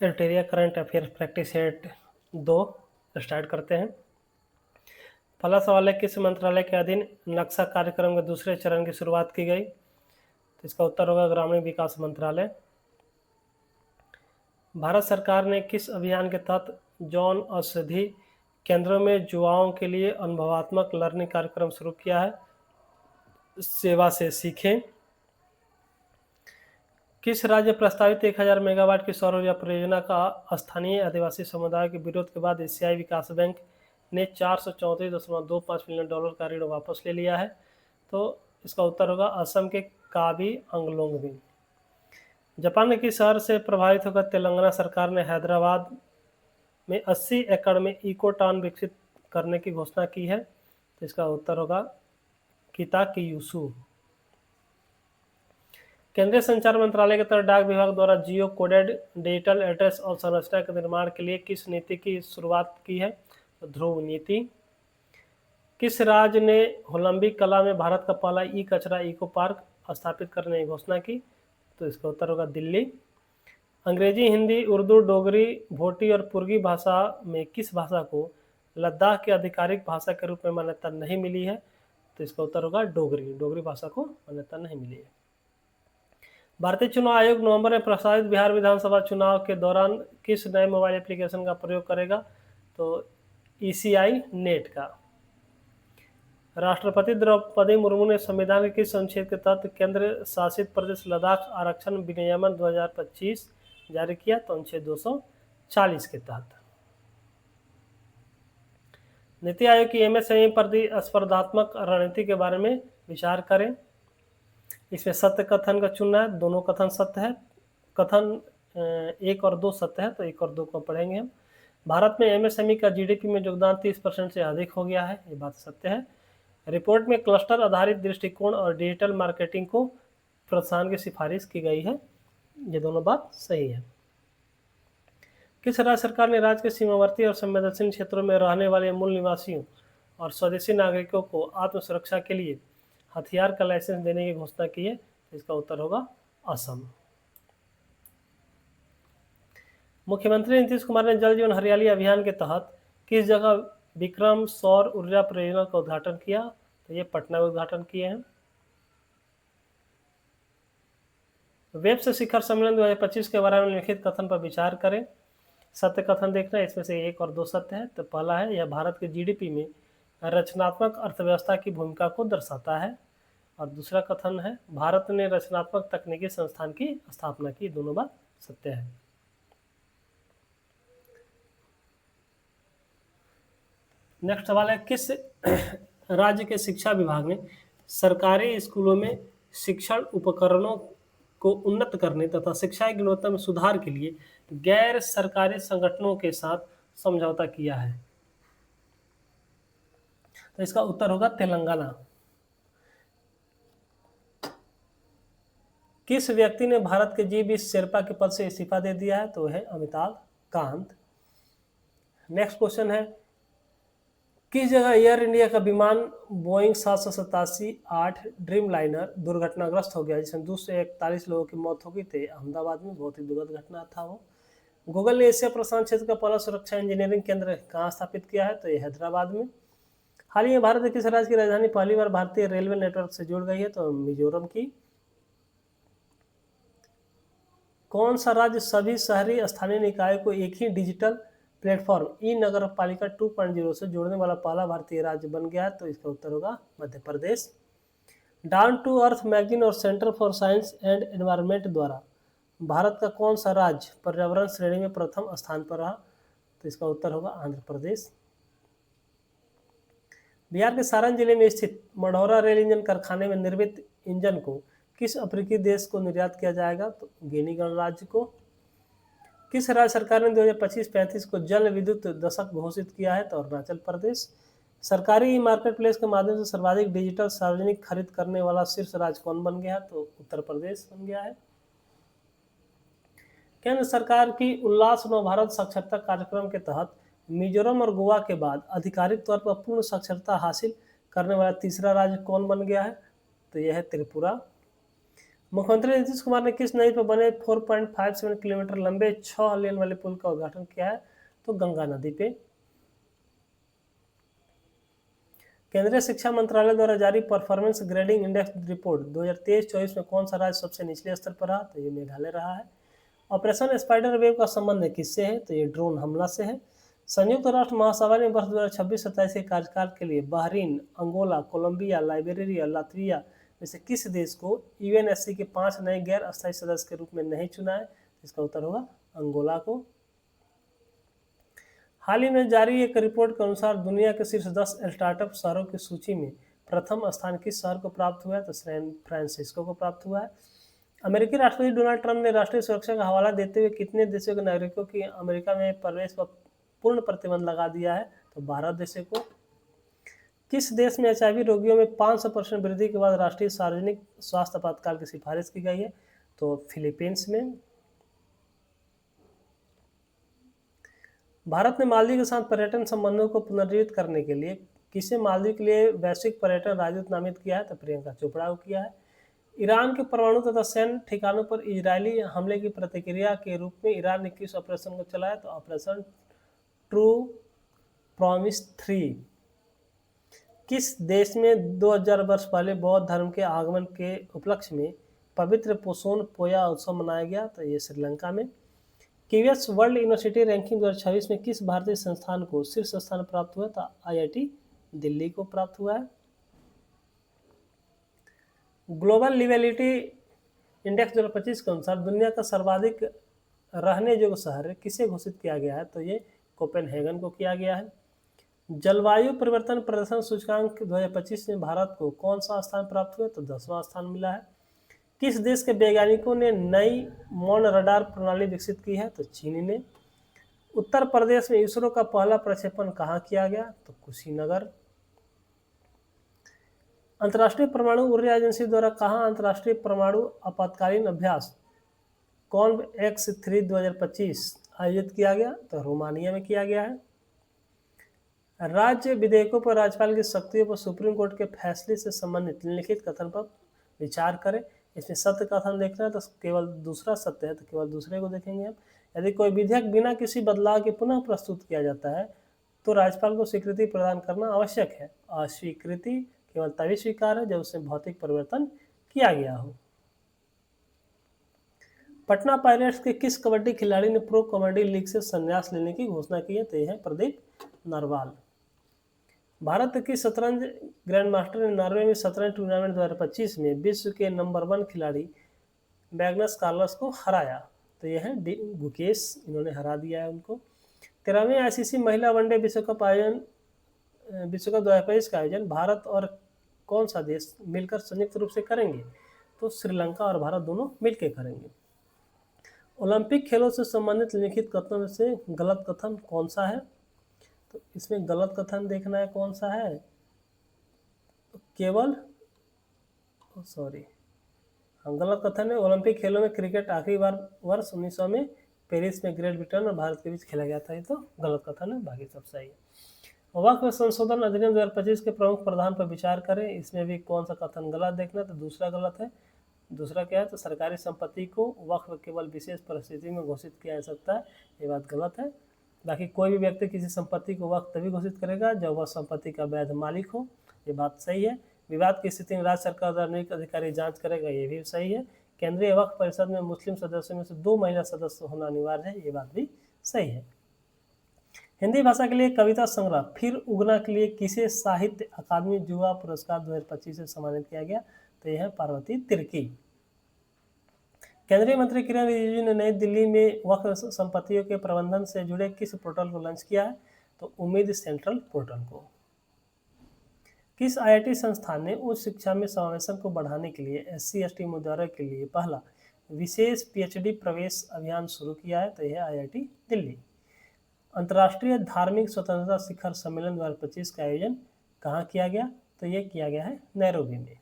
एल्टेरिया current affair practice set 2 start करते हैं। पहला सवाल है, किस मंत्रालय के अधीन नक्शा कार्यक्रम के दूसरे चरण की शुरुआत की गई? तो इसका उत्तर होगा ग्रामीण विकास मंत्रालय। भारत सरकार ने किस अभियान के तहत जौन औषधि केंद्रों में युवाओं के लिए अनुभवात्मक लर्निंग कार्यक्रम शुरू किया है? सेवा से सीखें। किस राज्य प्रस्तावित 1000 मेगावाट की सौर ऊर्जा परियोजना का स्थानीय आदिवासी समुदाय के विरोध के बाद एशियाई विकास बैंक ने $434.25 मिलियन का ऋण वापस ले लिया है? तो इसका उत्तर होगा असम के काबी अंगलोंग। जापान के किस शहर से प्रभावित होकर तेलंगाना सरकार ने हैदराबाद में 80 एकड़ में इको टाउन विकसित करने की घोषणा की है? तो इसका उत्तर होगा किताकियूसू। केंद्रीय संचार मंत्रालय के तहत डाक विभाग द्वारा जियो कोडेड डिजिटल एड्रेस और संरचना के निर्माण के लिए किस नीति की शुरुआत की है? तो ध्रुव नीति। किस राज्य ने होलंबी कला में भारत का पहला ई कचरा इको पार्क स्थापित करने की घोषणा की? तो इसका उत्तर होगा दिल्ली। अंग्रेजी, हिंदी, उर्दू, डोगरी, भोटी और पुर्गी भाषा में किस भाषा को लद्दाख की आधिकारिक भाषा के रूप में मान्यता नहीं मिली है? तो इसका उत्तर होगा डोगरी। डोगरी भाषा को मान्यता नहीं मिली है। भारतीय चुनाव आयोग नवंबर में प्रस्तावित बिहार विधानसभा चुनाव के दौरान किस नए मोबाइल एप्लीकेशन का प्रयोग करेगा? तो ECI नेट का। राष्ट्रपति द्रौपदी मुर्मू ने संविधान के किस अनुच्छेद के तहत केंद्र शासित प्रदेश लद्दाख आरक्षण विनियमन 2025 जारी किया? तो अनुच्छेद 240 के तहत। नीति आयोग की MSME प्रतिस्पर्धात्मक रणनीति के बारे में विचार करें। इसमें सत्य कथन का चुनना है, दोनों कथन सत्य है। कथन 1 और 2 सत्य है, तो 1 और 2 को पढ़ेंगे हम। भारत में MSME का GDP में योगदान 30% से अधिक हो गया है, ये बात सत्य है। रिपोर्ट में क्लस्टर आधारित दृष्टिकोण और डिजिटल मार्केटिंग को प्रोत्साहन की सिफारिश की गई है, ये दोनों बात सही है। किस राज्य सरकार ने राज्य के सीमावर्ती और संवेदनशील क्षेत्रों में रहने वाले मूल निवासियों और स्वदेशी नागरिकों को आत्मसुरक्षा के लिए हथियार का लाइसेंस देने की घोषणा की है? इसका उत्तर होगा असम। मुख्यमंत्री नीतीश कुमार ने जल जीवन हरियाली अभियान के तहत किस जगह विक्रम सौर ऊर्जा परियोजना का उद्घाटन किया? तो ये पटना में उद्घाटन किए हैं। वेब से शिखर सम्मेलन 2025 के बारे में लिखित कथन पर विचार करें। सत्य कथन देखना है, इसमें से 1 और 2 सत्य है। तो पहला है, यह भारत के GDP में रचनात्मक अर्थव्यवस्था की भूमिका को दर्शाता है। और दूसरा कथन है, भारत ने रचनात्मक तकनीकी संस्थान की स्थापना की। दोनों बात सत्य है। नेक्स्ट सवाल है, किस राज्य के शिक्षा विभाग ने सरकारी स्कूलों में शिक्षण उपकरणों को उन्नत करने तथा शिक्षा की गुणवत्ता में सुधार के लिए गैर सरकारी संगठनों के साथ समझौता किया है? तो इसका उत्तर होगा तेलंगाना। किस व्यक्ति ने भारत के G20 शेरपा के पद से इस्तीफा दे दिया है? तो है अमिताभ कांत। नेक्स्ट क्वेश्चन है, किस जगह एयर इंडिया का विमान बोइंग 787-8 ड्रीम लाइनर दुर्घटनाग्रस्त हो गया, जिसमें 241 लोगों की मौत हो गई थी? अहमदाबाद में। बहुत ही दुखद घटना था वो। गूगल ने एशिया प्रशांत क्षेत्र का पहला सुरक्षा इंजीनियरिंग केंद्र कहाँ स्थापित किया है? तो ये हैदराबाद में। हाल ही में भारत के किस राज्य की राजधानी पहली बार भारतीय रेलवे नेटवर्क से जुड़ गई है? तो मिजोरम की। कौन सा राज्य सभी शहरी स्थानीय निकायों को एक ही डिजिटल प्लेटफॉर्म ई नगर पालिका 2.0 से जोड़ने वाला पहला भारतीय राज्य बन गया है? तो इसका उत्तर होगा Madhya Pradesh. Down to earth magazine और centre for science and environment द्वारा भारत का कौन सा राज्य पर्यावरण श्रेणी में प्रथम स्थान पर रहा? तो इसका उत्तर होगा आंध्र प्रदेश। बिहार के सारण जिले में स्थित मढ़ौरा रेल इंजन कारखाने में निर्मित इंजन को किस अफ्रीकी देश को निर्यात किया जाएगा? तो गिनी गणराज्य को। किस राज्य सरकार ने 2025-35 को जल विद्युत दशक घोषित किया है? तो अरुणाचल प्रदेश। सरकारी मार्केट प्लेस के माध्यम से सर्वाधिक डिजिटल सार्वजनिक खरीद करने वाला शीर्ष राज्य कौन बन गया है? तो उत्तर प्रदेश बन गया है। केंद्र सरकार की उल्लास नव भारत साक्षरता कार्यक्रम के तहत मिजोरम और गोवा के बाद आधिकारिक तौर पर पूर्ण साक्षरता हासिल करने वाला तीसरा राज्य कौन बन गया है? तो यह है त्रिपुरा। मुख्यमंत्री नीतीश कुमार ने किस नदी पर बने 4.57 किलोमीटर लंबे 6 लेन वाले पुल का उद्घाटन किया है? तो गंगा नदी पे। केंद्रीय शिक्षा मंत्रालय द्वारा जारी परफॉर्मेंस ग्रेडिंग इंडेक्स रिपोर्ट 2023-24 में कौन सा राज्य सबसे निचले स्तर पर रहा? तो ये मेघालय रहा है। ऑपरेशन स्पाइडर वेव का संबंध किससे है? तो ये ड्रोन हमला से है। संयुक्त राष्ट्र महासभा ने वर्ष 2026-27 के कार्यकाल के लिए Bahrain, Angola, Colombia, Liberia, Latvia में से किस देश को यूएनएससी के 5 नए गैर अस्थायी सदस्य के रूप में नहीं चुना है? इसका उत्तर होगा अंगोला को। हाल ही में जारी एक रिपोर्ट के अनुसार दुनिया के शीर्ष 10 स्टार्टअप शहरों की सूची में प्रथम स्थान किस शहर को प्राप्त हुआ है? तो सैन फ्रांसिस्को को प्राप्त हुआ है। अमेरिकी राष्ट्रपति डोनाल्ड ट्रंप ने राष्ट्रीय सुरक्षा का हवाला देते हुए कितने देशों के नागरिकों की अमेरिका में प्रवेश पर पूर्ण प्रतिबंध लगा दिया है? तो 12 देशों को। किस देश में एचआईवी रोगियों में 500% वृद्धि के बाद राष्ट्रीय सार्वजनिक स्वास्थ्य आपातकाल की सिफारिश की गई है? तो फिलीपींस में। भारत ने मालदीव के साथ पर्यटन संबंधों को पुनर्जीवित करने के लिए किसे मालदीव के लिए वैश्विक पर्यटन राजदूत नामित किया है? तो प्रियंका चोपड़ा को किया है। ईरान के परमाणु तथा सैन्य ठिकानों पर इजरायली हमले की प्रतिक्रिया के रूप में ईरान ने किस ऑपरेशन को चलाया? तो ऑपरेशन ट्रू प्रॉमिस 3। किस देश में 2000 वर्ष पहले बौद्ध धर्म के आगमन के उपलक्ष्य में पवित्र पोसोन पोया उत्सव मनाया गया? तो ये श्रीलंका में। केवीएस वर्ल्ड यूनिवर्सिटी रैंकिंग 2026 में किस भारतीय संस्थान को शीर्ष स्थान प्राप्त हुआ? था आईआईटी दिल्ली को प्राप्त हुआ है। ग्लोबल लिवेलिटी इंडेक्स 2025 के अनुसार दुनिया का सर्वाधिक रहने योग्य शहर किसे घोषित किया गया है? तो ये कोपेनहेगन को किया गया है। जलवायु परिवर्तन प्रदर्शन सूचकांक 2025 में भारत को कौन सा स्थान प्राप्त हुआ? तो 10वां स्थान मिला है। किस देश के वैज्ञानिकों ने नई मौन रडार प्रणाली विकसित की है? तो चीन ने। उत्तर प्रदेश में इसरो का पहला प्रक्षेपण कहाँ किया गया? तो कुशीनगर। अंतर्राष्ट्रीय परमाणु ऊर्जा एजेंसी द्वारा कहाँ अंतर्राष्ट्रीय परमाणु आपातकालीन अभ्यास CONVEX-3 2025 आयोजित किया गया? तो रोमानिया में किया गया है। राज्य विधेयकों पर राज्यपाल की शक्तियों पर सुप्रीम कोर्ट के फैसले से संबंधित निम्नलिखित कथन पर विचार करें। इसमें सत्य कथन देखना है तो केवल दूसरा सत्य है तो केवल दूसरे को देखेंगे हम। यदि कोई विधेयक बिना किसी बदलाव के पुनः प्रस्तुत किया जाता है तो राज्यपाल को स्वीकृति प्रदान करना आवश्यक है। अस्वीकृति केवल तभी स्वीकार है जब उसमें भौतिक परिवर्तन किया गया हो। पटना पायरेट्स के किस कबड्डी खिलाड़ी ने प्रो कबड्डी लीग से संन्यास लेने की घोषणा की है? तो यह है प्रदीप नरवाल। भारत की शतरंज ग्रैंडमास्टर ने नॉर्वे में शतरंज टूर्नामेंट 2025 में विश्व के नंबर 1 खिलाड़ी मैग्नस कार्लस को हराया? तो यह है गुकेश, इन्होंने हरा दिया है उनको। 13वें आईसीसी महिला वनडे विश्व कप 2025 का आयोजन भारत और कौन सा देश मिलकर संयुक्त रूप से करेंगे? तो श्रीलंका और भारत दोनों मिलकर करेंगे। ओलंपिक खेलों से संबंधित लिखित कथनों में से गलत कथन कौन सा है? तो इसमें गलत कथन देखना है कौन सा है। तो केवल गलत कथन है ओलंपिक खेलों में क्रिकेट आखिरी बार वर्ष 1900 में पेरिस में ग्रेट ब्रिटेन और भारत के बीच खेला गया था। ये तो गलत कथन है, बाकी सब सही है। वक्फ संशोधन अधिनियम 2025 के प्रमुख प्रावधान पर विचार करें। इसमें भी कौन सा कथन गलत देखना, तो दूसरा गलत है। दूसरा क्या है? तो सरकारी संपत्ति को वक्फ केवल विशेष परिस्थिति में घोषित किया जा सकता है, ये बात गलत है। बाकी कोई भी व्यक्ति किसी संपत्ति को वक्फ तभी घोषित करेगा जब वह संपत्ति का वैध मालिक हो, ये बात सही है। विवाद की स्थिति में राज्य सरकार द्वारा नियुक्त अधिकारी जांच करेगा, ये भी सही है। केंद्रीय वक्फ परिषद में मुस्लिम सदस्यों में से 2 महिला सदस्य होना अनिवार्य है, ये बात भी सही है। हिंदी भाषा के लिए कविता संग्रह फिर उगना के लिए किसे साहित्य अकादमी युवा पुरस्कार 2025 से सम्मानित किया गया? तो यह है पार्वती तिर्की। केंद्रीय मंत्री किरण रिजिजू ने नई दिल्ली में वक्फ संपत्तियों के प्रबंधन से जुड़े किस पोर्टल को लॉन्च किया है? तो उम्मीद सेंट्रल पोर्टल को। किस आईआईटी संस्थान ने उच्च शिक्षा में समावेशन को बढ़ाने के लिए SC/ST उम्मीदवारों के लिए पहला विशेष PhD प्रवेश अभियान शुरू किया है? तो यह IIT दिल्ली। अंतर्राष्ट्रीय धार्मिक स्वतंत्रता शिखर सम्मेलन 2025 का आयोजन कहाँ किया गया? तो ये किया गया है नैरोबी में।